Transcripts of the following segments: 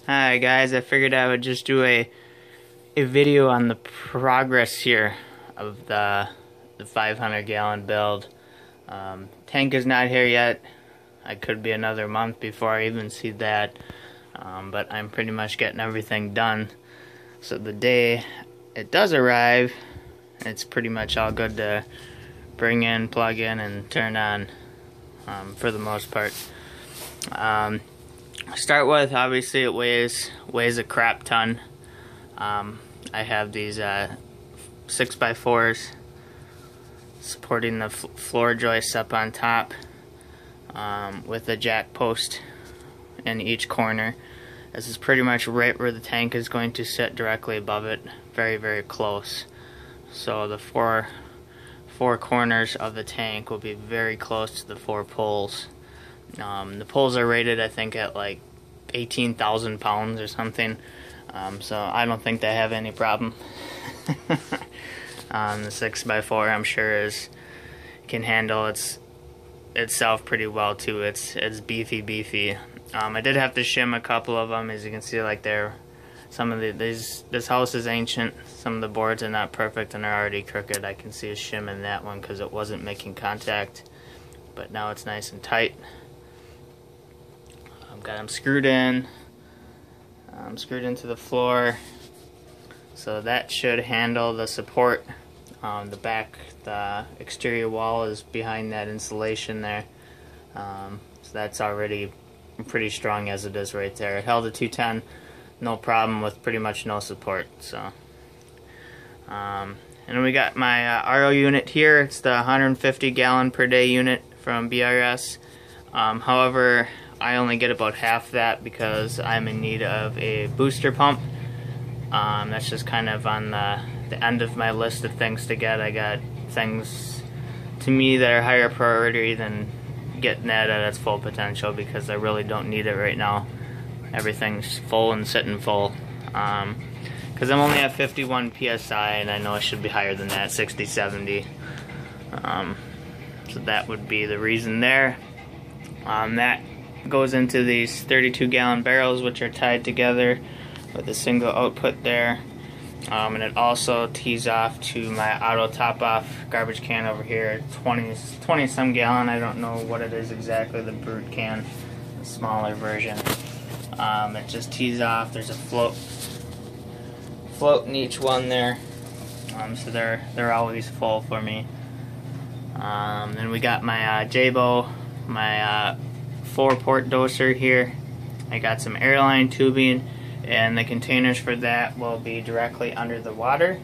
Hi guys, I figured I would just do a video on the progress here of the 500 gallon build. Tank is not here yet. I could be another month before I even see that, but I'm pretty much getting everything done. So the day it does arrive, it's pretty much all good to bring in, plug in, and turn on for the most part. Start with, obviously it weighs a crap ton. I have these 6x4s supporting the floor joists up on top, with a jack post in each corner. This is pretty much right where the tank is going to sit, directly above it, very, very close. So the four corners of the tank will be very close to the 4 poles. The poles are rated, I think, at like 18,000 pounds or something, so I don't think they have any problem. The 6x4, I'm sure, can handle itself pretty well too. It's beefy. I did have to shim a couple of them, as you can see. Like this house is ancient. Some of the boards are not perfect and they're already crooked. I can see a shim in that one because it wasn't making contact, but now it's nice and tight. I've got them screwed in. Screwed into the floor, so that should handle the support. The exterior wall is behind that insulation there, so that's already pretty strong as it is right there. It held a 210, no problem, with pretty much no support. So, and then we got my RO unit here. It's the 150 gallon per day unit from BRS. However, I only get about half that because I'm in need of a booster pump. That's just kind of on the end of my list of things to get. I got things to me that are higher priority than getting that at its full potential, because I really don't need it right now. Everything's full and sitting full. Because I'm only at 51 PSI and I know it should be higher than that, 60, 70. So that would be the reason there. That goes into these 32 gallon barrels, which are tied together with a single output there, and it also tees off to my auto top off garbage can over here, 20 some gallon. I don't know what it is exactly, the brute can, the smaller version. It just tees off. There's a float in each one there, so they're always full for me. Then we got my J-Bow, my 4-port doser here. I got some airline tubing, and the containers for that will be directly under the water.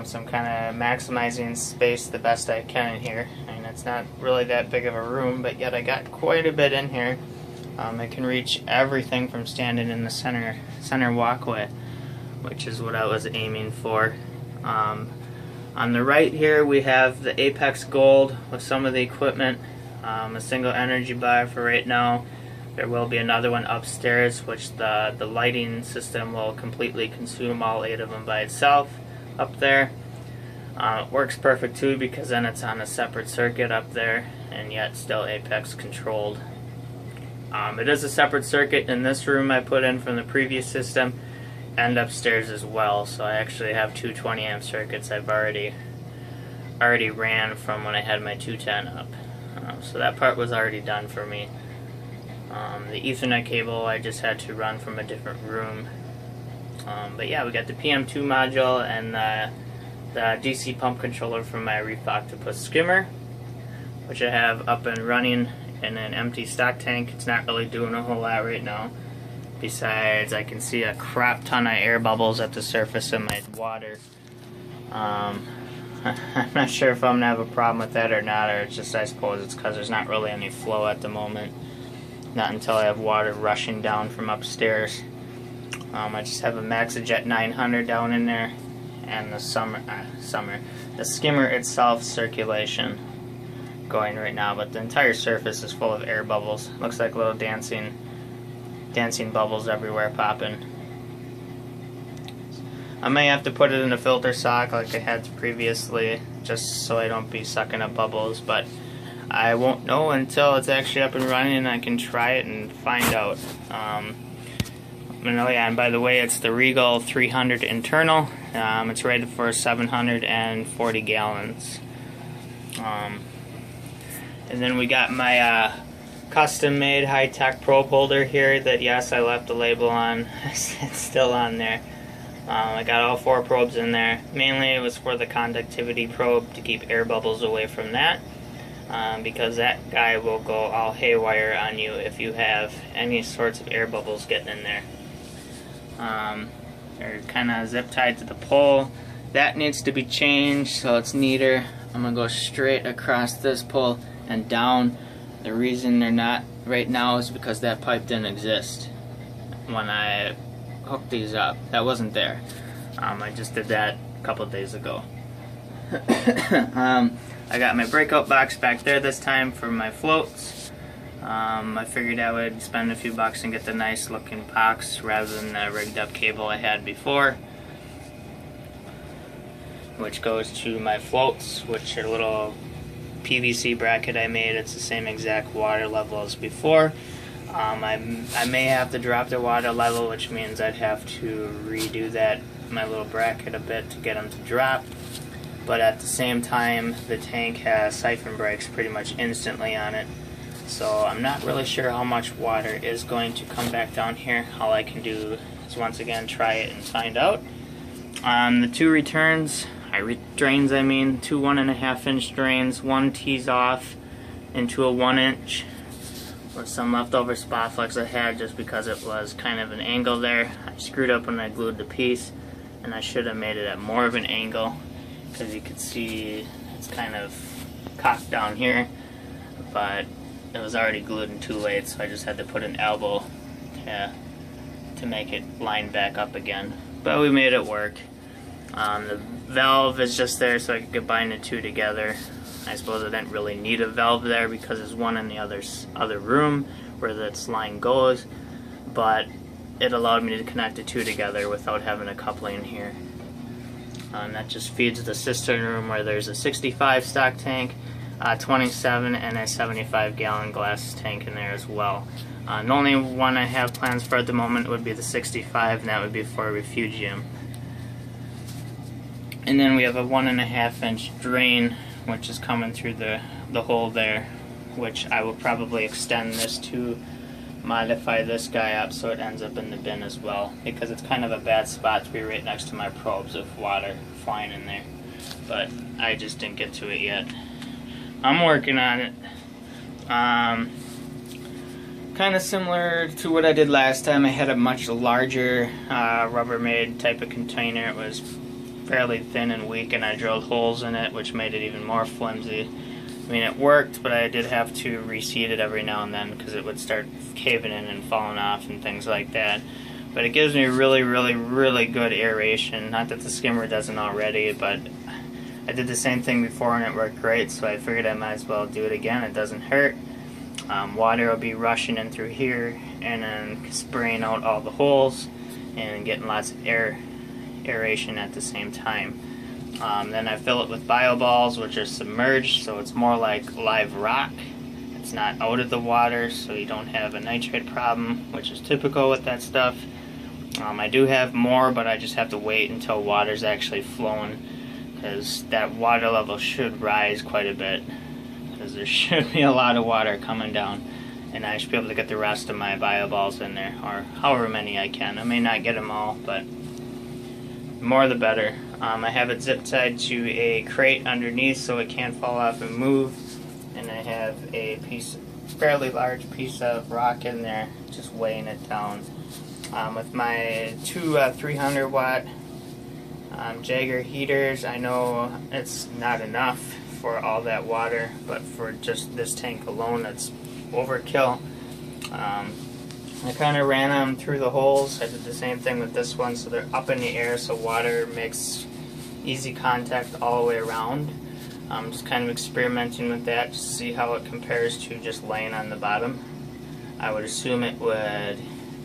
So I'm kind of maximizing space the best I can in here. I mean, it's not really that big of a room, but yet I got quite a bit in here. I can reach everything from standing in the center walkway, which is what I was aiming for. On the right here we have the Apex Gold with some of the equipment. A single energy bar for right now. There will be another one upstairs, which the lighting system will completely consume all 8 of them by itself up there. It works perfect too, because then it's on a separate circuit up there, and yet still Apex controlled. It is a separate circuit in this room I put in from the previous system, and upstairs as well. So I actually have 2 20 amp circuits I've already ran from when I had my 210 up. So that part was already done for me. The Ethernet cable I just had to run from a different room. But yeah, we got the PM2 module and the DC pump controller from my Reef Octopus skimmer, which I have up and running in an empty stock tank. It's not really doing a whole lot right now. Besides, I can see a crap ton of air bubbles at the surface of my water. I'm not sure if I'm going to have a problem with that or not, or it's just, I suppose it's because there's not really any flow at the moment. Not until I have water rushing down from upstairs. I just have a MaxiJet 900 down in there, and the the skimmer itself circulation going right now, but the entire surface is full of air bubbles. Looks like little dancing bubbles everywhere popping. I may have to put it in a filter sock like I had previously, just so I don't be sucking up bubbles, but I won't know until it's actually up and running and I can try it and find out. and oh yeah, and by the way, it's the Regal 300 internal. It's rated for 740 gallons. And then we got my custom-made high-tech probe holder here that, yes, I left the label on. It's still on there. I got all 4 probes in there. Mainly it was for the conductivity probe to keep air bubbles away from that, because that guy will go all haywire on you if you have any sorts of air bubbles getting in there. They're kind of zip tied to the pole. That needs to be changed so it's neater. I'm going to go straight across this pole and down. The reason they're not right now is because that pipe didn't exist when I hooked these up. That wasn't there. I just did that a couple of days ago. I got my breakout box back there this time for my floats. I figured I would spend a few bucks and get the nice looking box rather than the rigged up cable I had before, which goes to my floats, which are a little PVC bracket I made. It's the same exact water level as before. I may have to drop the water level, which means I'd have to redo my little bracket a bit to get them to drop. But at the same time, the tank has siphon brakes pretty much instantly on it. So I'm not really sure how much water is going to come back down here. All I can do is once again try it and find out. On the 2 returns, drains, I mean, 2 1.5 inch drains, 1 tees off into a 1 inch with some leftover spot flex I had just because it was kind of an angle there. I screwed up when I glued the piece, and I should have made it at more of an angle because you could see it's kind of cocked down here, but it was already glued in too late, so I just had to put an elbow to make it line back up again. But we made it work. The valve is just there so I could combine the 2 together. I suppose I didn't really need a valve there because there's one in the other room where this line goes, but it allowed me to connect the 2 together without having a coupling here. And that just feeds the cistern room where there's a 65 stock tank, 27, and a 75 gallon glass tank in there as well. The only one I have plans for at the moment would be the 65, and that would be for a refugium. And then we have a 1.5 inch drain, which is coming through the hole there, which I will probably extend this to modify this guy up so it ends up in the bin as well, because it's kind of a bad spot to be right next to my probes with water flying in there. But I just didn't get to it yet. I'm working on it. Kind of similar to what I did last time. I had a much larger Rubbermaid type of container. It was fairly thin and weak, and I drilled holes in it, which made it even more flimsy. I mean, it worked, but I did have to reseat it every now and then because it would start caving in and falling off and things like that. But it gives me really good aeration. Not that the skimmer doesn't already, but I did the same thing before and it worked great, so I figured I might as well do it again. It doesn't hurt. Water will be rushing in through here and then spraying out all the holes and getting lots of aeration at the same time. Then I fill it with bio balls, which are submerged, so it's more like live rock. It's not out of the water, so you don't have a nitrate problem, which is typical with that stuff. I do have more, but I just have to wait until water's actually flowing, because that water level should rise quite a bit, because there should be a lot of water coming down, and I should be able to get the rest of my bio balls in there, or however many I can. I may not get them all, but the more the better. I have it zip tied to a crate underneath so it can't fall off and move, and I have a fairly large piece of rock in there just weighing it down. With my 2 300 watt Jagger heaters, I know it's not enough for all that water, but for just this tank alone it's overkill. I kind of ran them through the holes. I did the same thing with this one, so they're up in the air so water makes easy contact all the way around. I'm just kind of experimenting with that to see how it compares to just laying on the bottom. I would assume it would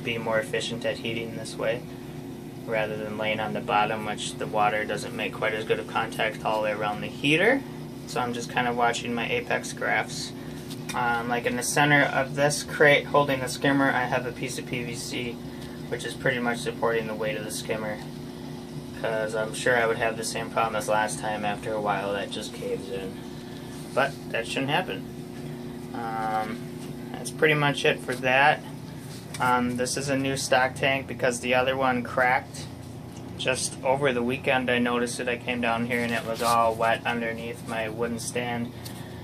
be more efficient at heating this way rather than laying on the bottom, which the water doesn't make quite as good of contact all the way around the heater. So I'm just kind of watching my apex graphs. Like in the center of this crate holding the skimmer, I have a piece of PVC which is pretty much supporting the weight of the skimmer, because I'm sure I would have the same problem as last time. After a while that just caves in, but that shouldn't happen. That's pretty much it for that. This is a new stock tank because the other one cracked. Just over the weekend I noticed it. I came down here and it was all wet underneath my wooden stand.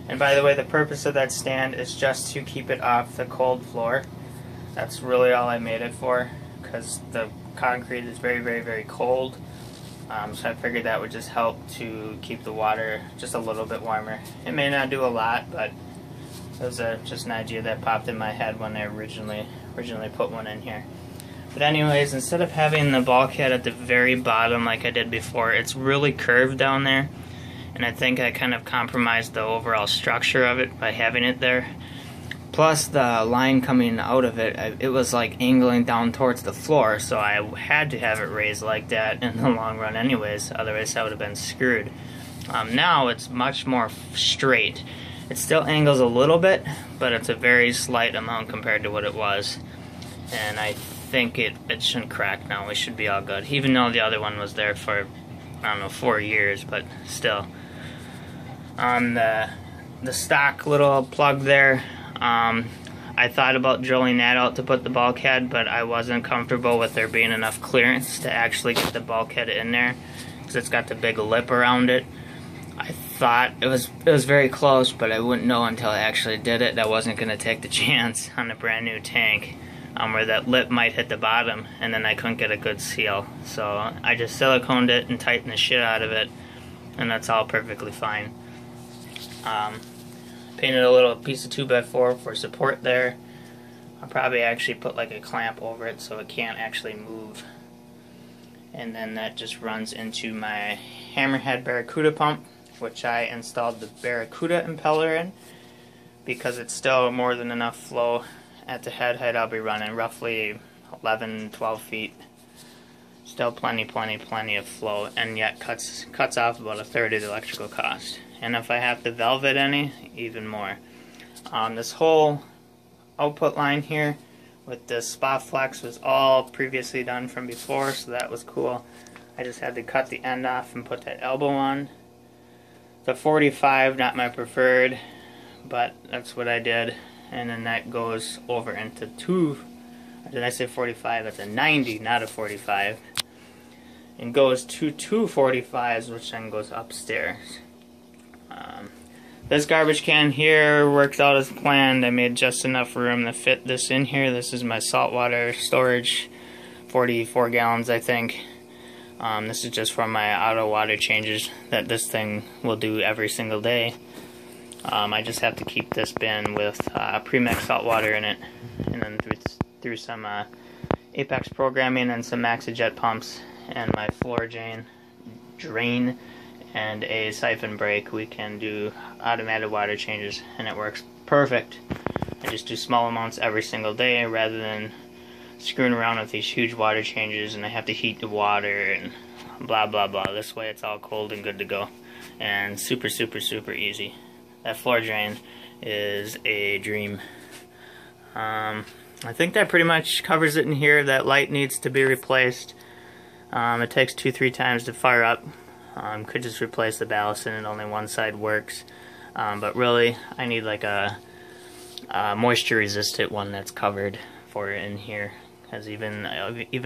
And by the way, the purpose of that stand is just to keep it off the cold floor. That's really all I made it for, because the concrete is very, very, very cold. So I figured that would just help to keep the water just a little bit warmer. It may not do a lot, but it was just an idea that popped in my head when I originally put one in here. But anyways, instead of having the bulkhead at the very bottom like I did before, it's really curved down there. And I think I kind of compromised the overall structure of it by having it there. Plus the line coming out of it, it was like angling down towards the floor, so I had to have it raised like that in the long run anyways, otherwise I would have been screwed. Now it's much more straight. It still angles a little bit, but it's a very slight amount compared to what it was. And I think it shouldn't crack now. We should be all good. Even though the other one was there for, I don't know, 4 years, but still. On the stock little plug there, I thought about drilling that out to put the bulkhead, but I wasn't comfortable with there being enough clearance to actually get the bulkhead in there, because it's got the big lip around it. I thought it was very close, but I wouldn't know until I actually did it. I wasn't going to take the chance on a brand new tank where that lip might hit the bottom, and then I couldn't get a good seal. So I just siliconed it and tightened the shit out of it, and that's all perfectly fine. Painted a little piece of 2x4 for support there. I'll probably actually put like a clamp over it so it can't actually move. And then that just runs into my Hammerhead Barracuda pump, which I installed the Barracuda impeller in, because it's still more than enough flow. At the head height I'll be running roughly 11-12 feet. Still plenty of flow, and yet cuts off about a third of the electrical cost. And if I have to valve it any, even more. This whole output line here with the spot flex was all previously done from before, so that was cool. I just had to cut the end off and put that elbow on. The 45, not my preferred, but that's what I did. And then that goes over into did I say 45? That's a 90, not a 45. And goes to 245s, which then goes upstairs. This garbage can here works out as planned. I made just enough room to fit this in here. This is my saltwater storage, 44 gallons I think. This is just for my auto water changes that this thing will do every single day. I just have to keep this bin with pre-mixed salt water in it, and then through some Apex programming and some Maxijet pumps and my floor drain and a siphon break, we can do automated water changes, and it works perfect. I just do small amounts every single day rather than screwing around with these huge water changes and I have to heat the water and blah blah blah. This way it's all cold and good to go, and super easy. That floor drain is a dream. I think that pretty much covers it in here. That light needs to be replaced. It takes 2-3 times to fire up. Could just replace the ballast and only one side works. But really, I need like a moisture resistant one that's covered for it in here. Because even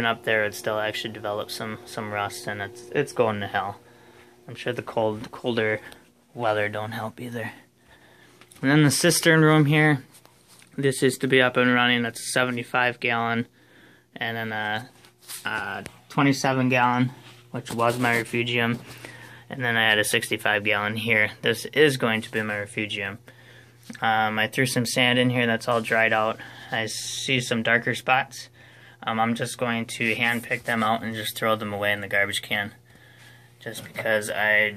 up there, it still actually develops some rust, and it's going to hell. I'm sure the colder weather don't help either. And then the cistern room here, this is to be up and running. That's a 75 gallon, and then a 27 gallon, which was my refugium, and then I had a 65 gallon here. This is going to be my refugium. I threw some sand in here that's all dried out. I see some darker spots. I'm just going to hand pick them out and just throw them away in the garbage can, just because I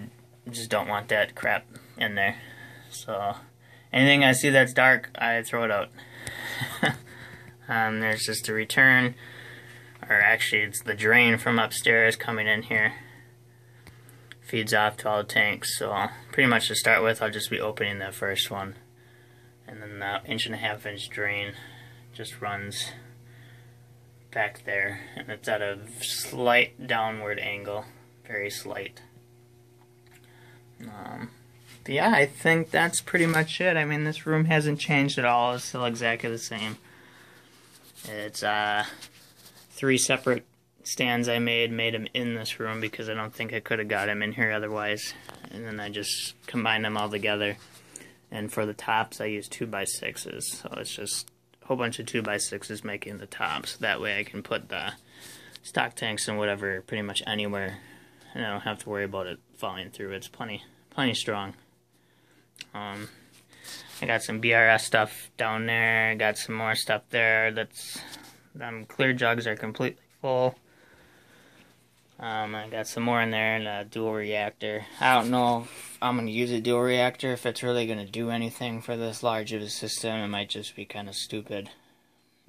just don't want that crap in there. So anything I see that's dark, I throw it out. There's just a return, or actually it's the drain from upstairs coming in here. Feeds off to all the tanks, so pretty much to start with I'll just be opening that first one. And then the 1.5 inch drain just runs back there, and it's at a slight downward angle, very slight. But yeah, I think that's pretty much it. I mean, this room hasn't changed at all. It's still exactly the same. It's 3 separate stands I made them in this room because I don't think I could have got them in here otherwise. And then I just combined them all together. And for the tops, I use 2x6s. So it's just a whole bunch of 2x6s making the tops. That way I can put the stock tanks and whatever pretty much anywhere. And I don't have to worry about it falling through. It's plenty strong. I got some BRS stuff down there. I got some more stuff there. Clear jugs are completely full. I got some more in there and a dual reactor. I don't know if I'm going to use a dual reactor, if it's really going to do anything for this large of a system. It might just be kind of stupid.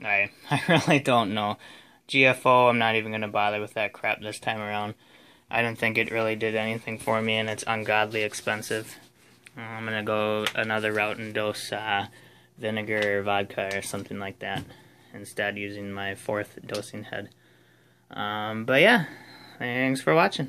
I really don't know. GFO, I'm not even going to bother with that crap this time around. I didn't think it really did anything for me, and it's ungodly expensive. I'm going to go another route and dose vinegar or vodka or something like that, instead using my 4th dosing head. But yeah, thanks for watching.